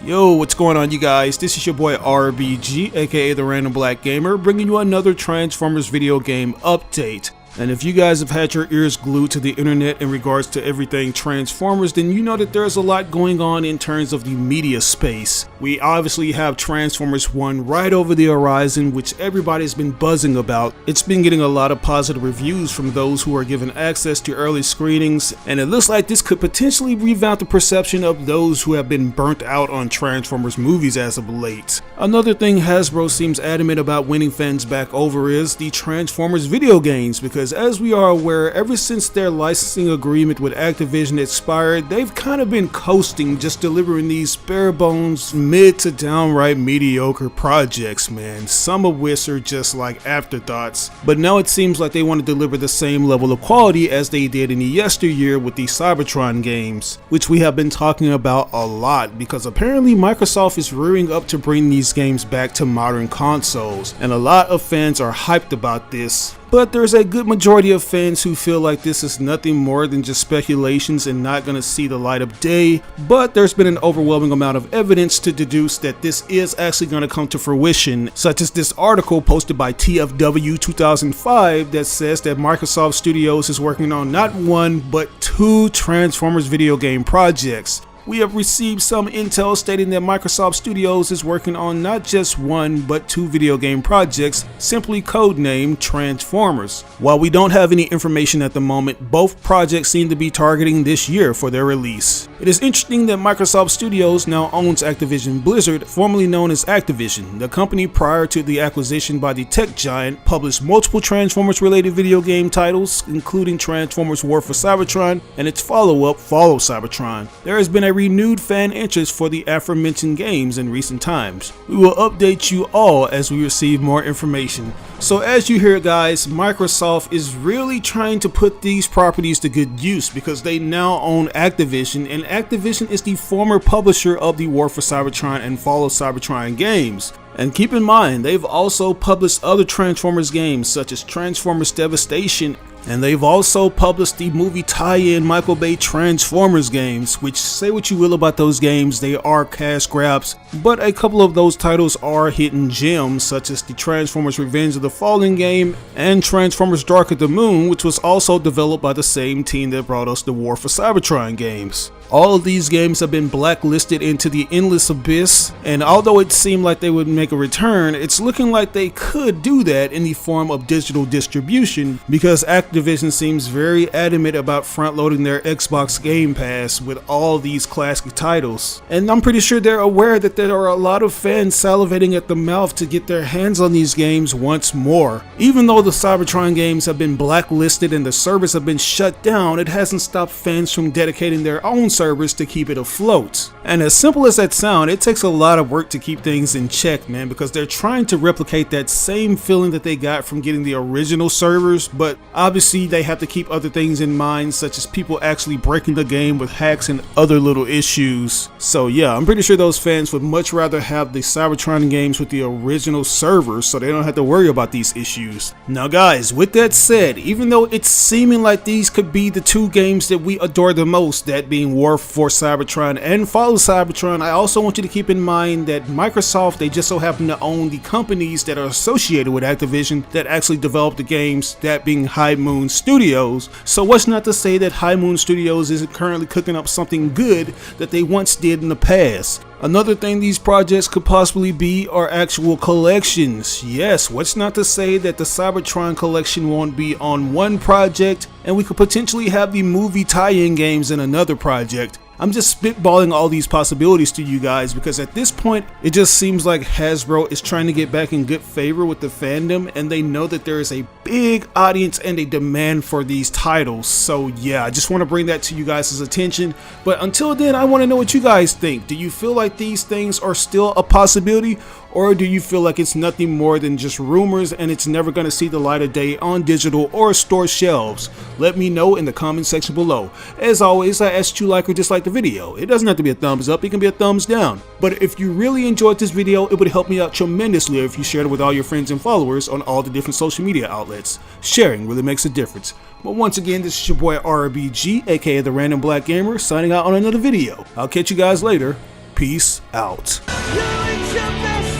Yo, what's going on, you guys? This is your boy RBG, aka the Random Black Gamer, bringing you another Transformers video game update. And if you guys have had your ears glued to the internet in regards to everything Transformers, then you know that there's a lot going on in terms of the media space. We obviously have Transformers 1 right over the horizon, which everybody's been buzzing about. It's been getting a lot of positive reviews from those who are given access to early screenings, and it looks like this could potentially revamp the perception of those who have been burnt out on Transformers movies as of late. Another thing Hasbro seems adamant about winning fans back over is the Transformers video games, because as we are aware, ever since their licensing agreement with Activision expired, they've kind of been coasting, just delivering these barebones, mid to downright mediocre projects, man, some of which are just like afterthoughts. But now it seems like they want to deliver the same level of quality as they did in the yesteryear with the Cybertron games, which we have been talking about a lot, because apparently Microsoft is rearing up to bring these games back to modern consoles, and a lot of fans are hyped about this. But there's a good majority of fans who feel like this is nothing more than just speculations and not going to see the light of day. But there's been an overwhelming amount of evidence to deduce that this is actually going to come to fruition, such as this article posted by TFW 2005 that says that Microsoft Studios is working on not one but two Transformers video game projects. We have received some intel stating that Microsoft Studios is working on not just one but two video game projects, simply codenamed Transformers. While we don't have any information at the moment, both projects seem to be targeting this year for their release. It is interesting that Microsoft Studios now owns Activision Blizzard, formerly known as Activision. The company, prior to the acquisition by the tech giant, published multiple Transformers related video game titles, including Transformers War for Cybertron and its follow-up, Follow Cybertron. There has been a renewed fan interest for the aforementioned games in recent times. We will update you all as we receive more information. So as you hear, guys, Microsoft is really trying to put these properties to good use because they now own Activision, and Activision is the former publisher of the War for Cybertron and Follow Cybertron games. And keep in mind, they've also published other Transformers games such as Transformers Devastation, and they've also published the movie tie-in Michael Bay Transformers games, which, say what you will about those games, they are cash grabs, but a couple of those titles are hidden gems, such as the Transformers Revenge of the Fallen game and Transformers Dark of the Moon, which was also developed by the same team that brought us the War for Cybertron games. All of these games have been blacklisted into the endless abyss, and although it seemed like they would make a return, it's looking like they could do that in the form of digital distribution, because Activision seems very adamant about front-loading their Xbox Game Pass with all these classic titles. And I'm pretty sure they're aware that there are a lot of fans salivating at the mouth to get their hands on these games once more. Even though the Cybertron games have been blacklisted and the servers have been shut down, it hasn't stopped fans from dedicating their own servers to keep it afloat. And as simple as that sounds, it takes a lot of work to keep things in check, man, because they're trying to replicate that same feeling that they got from getting the original servers, but obviously they have to keep other things in mind, such as people actually breaking the game with hacks and other little issues. So yeah, I'm pretty sure those fans would much rather have the Cybertron games with the original servers so they don't have to worry about these issues. Now guys, with that said, even though it's seeming like these could be the two games that we adore the most, that being War for Cybertron and Follow Cybertron, I also want you to keep in mind that Microsoft, they just so happen to own the companies that are associated with Activision that actually developed the games, that being High Moon Studios. So what's not to say that High Moon Studios isn't currently cooking up something good that they once did in the past. Another thing these projects could possibly be are actual collections. Yes, what's not to say that the Cybertron collection won't be on one project, and we could potentially have the movie tie-in games in another project. I'm just spitballing all these possibilities to you guys because at this point, it just seems like Hasbro is trying to get back in good favor with the fandom, and they know that there is a big audience and a demand for these titles. So yeah, I just want to bring that to you guys' attention. But until then, I want to know what you guys think. Do you feel like these things are still a possibility? Or do you feel like it's nothing more than just rumors and it's never going to see the light of day on digital or store shelves? Let me know in the comment section below. As always, I ask you to like or dislike the video. It doesn't have to be a thumbs up, it can be a thumbs down. But if you really enjoyed this video, it would help me out tremendously if you shared it with all your friends and followers on all the different social media outlets. Sharing really makes a difference. But once again, this is your boy RBG, aka the Random Black Gamer, signing out on another video. I'll catch you guys later. Peace out. You're in your best